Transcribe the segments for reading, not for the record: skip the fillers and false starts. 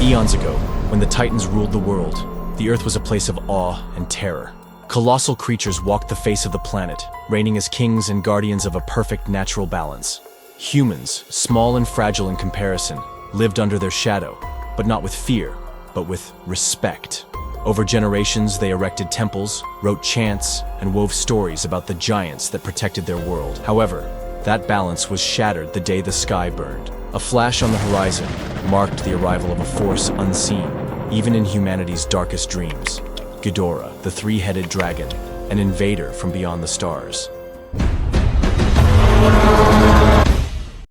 Eons ago, when the Titans ruled the world, the Earth was a place of awe and terror. Colossal creatures walked the face of the planet, reigning as kings and guardians of a perfect natural balance. Humans, small and fragile in comparison, lived under their shadow, but not with fear, but with respect. Over generations, they erected temples, wrote chants, and wove stories about the giants that protected their world. However, that balance was shattered the day the sky burned. A flash on the horizon marked the arrival of a force unseen, even in humanity's darkest dreams. Ghidorah, the three-headed dragon, an invader from beyond the stars.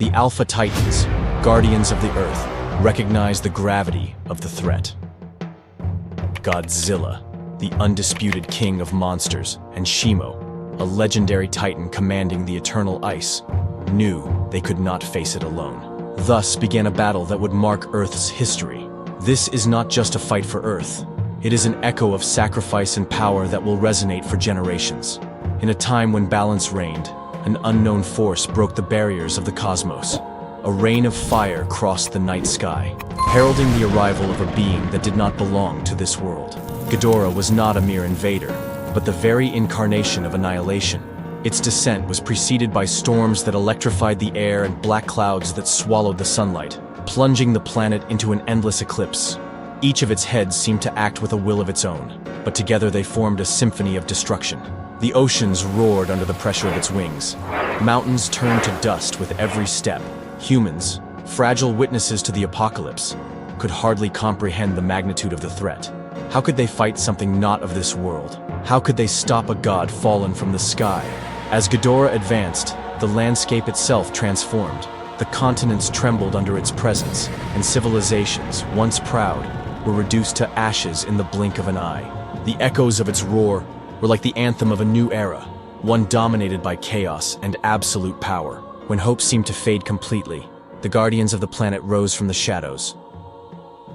The Alpha Titans, guardians of the Earth, recognized the gravity of the threat. Godzilla, the undisputed king of monsters, and Shimo, a legendary titan commanding the eternal ice, knew they could not face it alone. Thus began a battle that would mark Earth's history. This is not just a fight for Earth. It is an echo of sacrifice and power that will resonate for generations. In a time when balance reigned, an unknown force broke the barriers of the cosmos. A rain of fire crossed the night sky, heralding the arrival of a being that did not belong to this world. Ghidorah was not a mere invader, but the very incarnation of annihilation. Its descent was preceded by storms that electrified the air and black clouds that swallowed the sunlight, plunging the planet into an endless eclipse. Each of its heads seemed to act with a will of its own, but together they formed a symphony of destruction. The oceans roared under the pressure of its wings. Mountains turned to dust with every step. Humans, fragile witnesses to the apocalypse, could hardly comprehend the magnitude of the threat. How could they fight something not of this world? How could they stop a god fallen from the sky? As Ghidorah advanced, the landscape itself transformed. The continents trembled under its presence, and civilizations, once proud, were reduced to ashes in the blink of an eye. The echoes of its roar were like the anthem of a new era, one dominated by chaos and absolute power. When hope seemed to fade completely, the guardians of the planet rose from the shadows.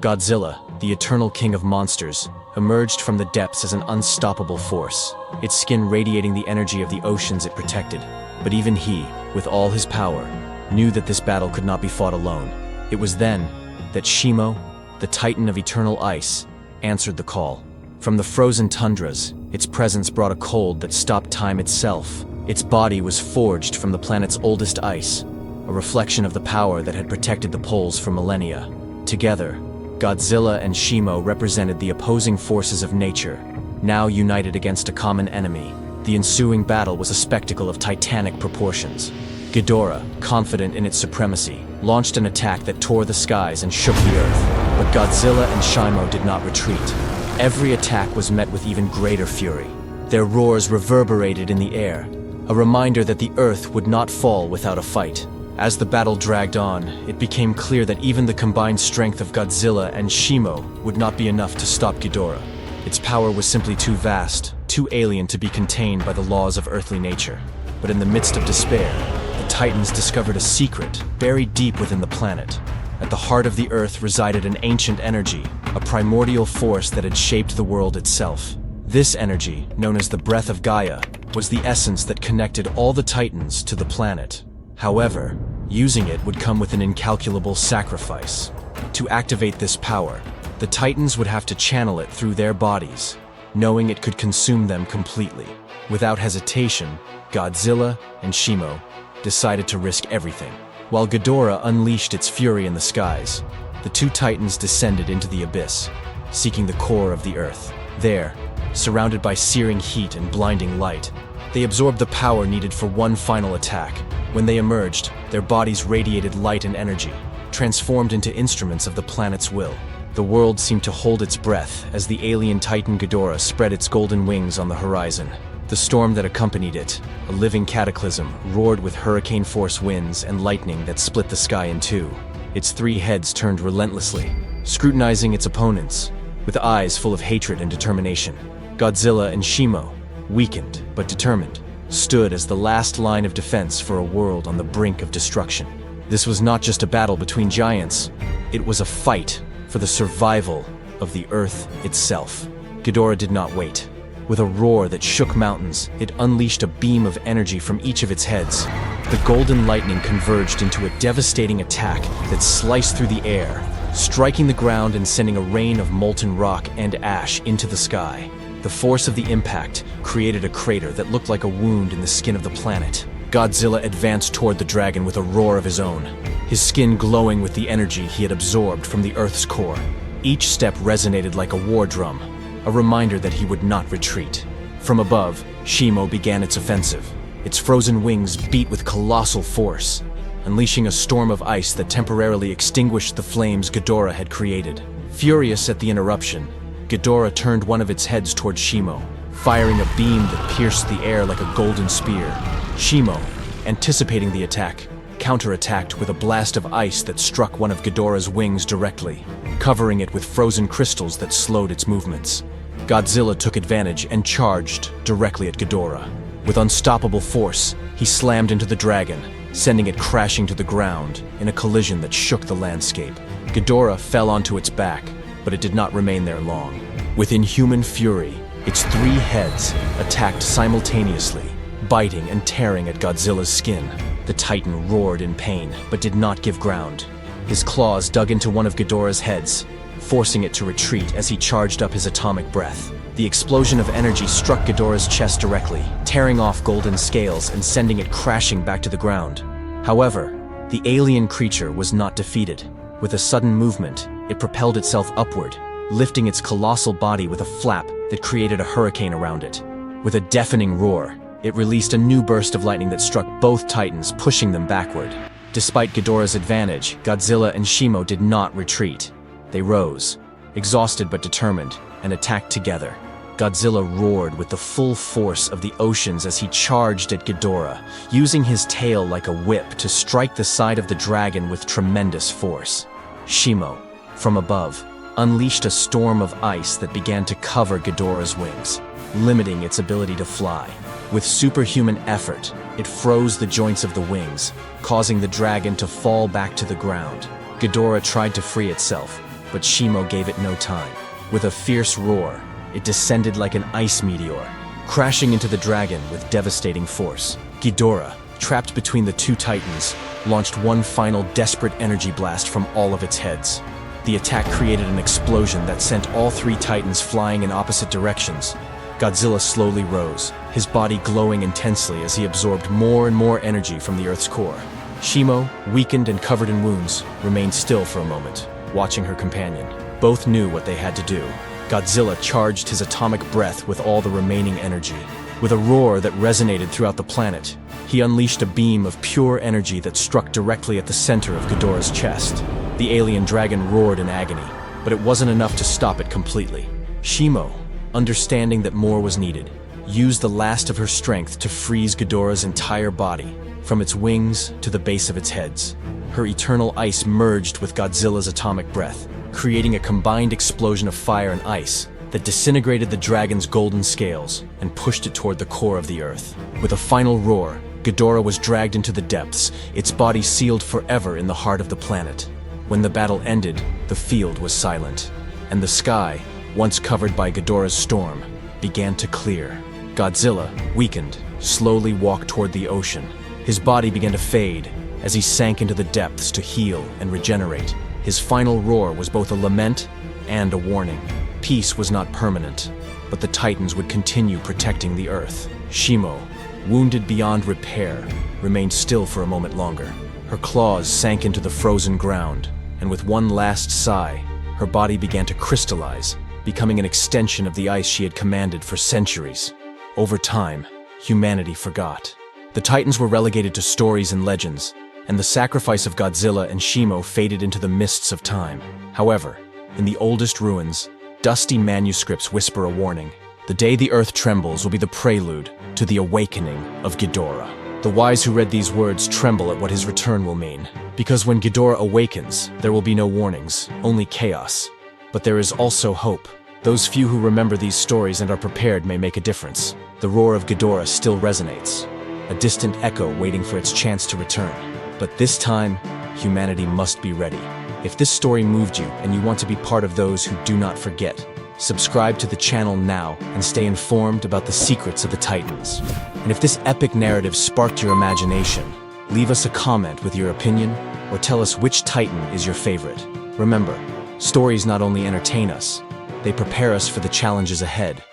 Godzilla, the eternal king of monsters, emerged from the depths as an unstoppable force, its skin radiating the energy of the oceans it protected. But even he, with all his power, knew that this battle could not be fought alone. It was then that Shimo, the titan of eternal ice, answered the call. From the frozen tundras, its presence brought a cold that stopped time itself. Its body was forged from the planet's oldest ice, a reflection of the power that had protected the poles for millennia. Together, Godzilla and Shimo represented the opposing forces of nature, now united against a common enemy. The ensuing battle was a spectacle of titanic proportions. Ghidorah, confident in its supremacy, launched an attack that tore the skies and shook the earth. But Godzilla and Shimo did not retreat. Every attack was met with even greater fury. Their roars reverberated in the air, a reminder that the earth would not fall without a fight. As the battle dragged on, it became clear that even the combined strength of Godzilla and Shimo would not be enough to stop Ghidorah. Its power was simply too vast, too alien to be contained by the laws of earthly nature. But in the midst of despair, the Titans discovered a secret buried deep within the planet. At the heart of the Earth resided an ancient energy, a primordial force that had shaped the world itself. This energy, known as the breath of Gaia, was the essence that connected all the Titans to the planet. However, using it would come with an incalculable sacrifice. To activate this power, the Titans would have to channel it through their bodies, knowing it could consume them completely. Without hesitation, Godzilla and Shimo decided to risk everything. While Ghidorah unleashed its fury in the skies, the two Titans descended into the abyss, seeking the core of the Earth. There, surrounded by searing heat and blinding light, they absorbed the power needed for one final attack. When they emerged, their bodies radiated light and energy, transformed into instruments of the planet's will. The world seemed to hold its breath as the alien Titan Ghidorah spread its golden wings on the horizon. The storm that accompanied it, a living cataclysm, roared with hurricane-force winds and lightning that split the sky in two. Its three heads turned relentlessly, scrutinizing its opponents, with eyes full of hatred and determination. Godzilla and Shimo, weakened but determined, stood as the last line of defense for a world on the brink of destruction. This was not just a battle between giants, it was a fight for the survival of the Earth itself. Ghidorah did not wait. With a roar that shook mountains, it unleashed a beam of energy from each of its heads. The golden lightning converged into a devastating attack that sliced through the air, striking the ground and sending a rain of molten rock and ash into the sky. The force of the impact created a crater that looked like a wound in the skin of the planet. Godzilla advanced toward the dragon with a roar of his own, his skin glowing with the energy he had absorbed from the Earth's core. Each step resonated like a war drum, a reminder that he would not retreat. From above, Shimo began its offensive. Its frozen wings beat with colossal force, unleashing a storm of ice that temporarily extinguished the flames Ghidorah had created. Furious at the interruption, Ghidorah turned one of its heads toward Shimo, firing a beam that pierced the air like a golden spear. Shimo, anticipating the attack, counterattacked with a blast of ice that struck one of Ghidorah's wings directly, covering it with frozen crystals that slowed its movements. Godzilla took advantage and charged directly at Ghidorah. With unstoppable force, he slammed into the dragon, sending it crashing to the ground in a collision that shook the landscape. Ghidorah fell onto its back, but it did not remain there long. With inhuman fury, its 3 heads attacked simultaneously, biting and tearing at Godzilla's skin. The Titan roared in pain, but did not give ground. His claws dug into one of Ghidorah's heads, forcing it to retreat as he charged up his atomic breath. The explosion of energy struck Ghidorah's chest directly, tearing off golden scales and sending it crashing back to the ground. However, the alien creature was not defeated. With a sudden movement, it propelled itself upward, lifting its colossal body with a flap that created a hurricane around it. With a deafening roar, it released a new burst of lightning that struck both titans, pushing them backward. Despite Ghidorah's advantage, Godzilla and Shimo did not retreat. They rose, exhausted but determined, and attacked together. Godzilla roared with the full force of the oceans as he charged at Ghidorah, using his tail like a whip to strike the side of the dragon with tremendous force. Shimo, from above, unleashed a storm of ice that began to cover Ghidorah's wings, limiting its ability to fly. With superhuman effort, it froze the joints of the wings, causing the dragon to fall back to the ground. Ghidorah tried to free itself, but Shimo gave it no time. With a fierce roar, it descended like an ice meteor, crashing into the dragon with devastating force. Ghidorah, trapped between the 2 titans, launched one final desperate energy blast from all of its heads. The attack created an explosion that sent all 3 titans flying in opposite directions. Godzilla slowly rose, his body glowing intensely as he absorbed more and more energy from the Earth's core. Shimo, weakened and covered in wounds, remained still for a moment, watching her companion. Both knew what they had to do. Godzilla charged his atomic breath with all the remaining energy. With a roar that resonated throughout the planet, he unleashed a beam of pure energy that struck directly at the center of Ghidorah's chest. The alien dragon roared in agony, but it wasn't enough to stop it completely. Shimo, understanding that more was needed, used the last of her strength to freeze Ghidorah's entire body, from its wings to the base of its heads. Her eternal ice merged with Godzilla's atomic breath, creating a combined explosion of fire and ice that disintegrated the dragon's golden scales and pushed it toward the core of the Earth. With a final roar, Ghidorah was dragged into the depths, its body sealed forever in the heart of the planet. When the battle ended, the field was silent, and the sky, once covered by Ghidorah's storm, began to clear. Godzilla, weakened, slowly walked toward the ocean. His body began to fade as he sank into the depths to heal and regenerate. His final roar was both a lament and a warning. Peace was not permanent, but the Titans would continue protecting the Earth. Shimo, wounded beyond repair, remained still for a moment longer. Her claws sank into the frozen ground, and with one last sigh, her body began to crystallize, becoming an extension of the ice she had commanded for centuries. Over time, humanity forgot. The Titans were relegated to stories and legends, and the sacrifice of Godzilla and Shimo faded into the mists of time. However, in the oldest ruins, dusty manuscripts whisper a warning. The day the Earth trembles will be the prelude to the awakening of Ghidorah. The wise who read these words tremble at what his return will mean, because when Ghidorah awakens, there will be no warnings, only chaos. But there is also hope. Those few who remember these stories and are prepared may make a difference. The roar of Ghidorah still resonates, a distant echo waiting for its chance to return. But this time, humanity must be ready. If this story moved you and you want to be part of those who do not forget, subscribe to the channel now and stay informed about the secrets of the Titans. And if this epic narrative sparked your imagination, leave us a comment with your opinion or tell us which Titan is your favorite. Remember, stories not only entertain us, they prepare us for the challenges ahead.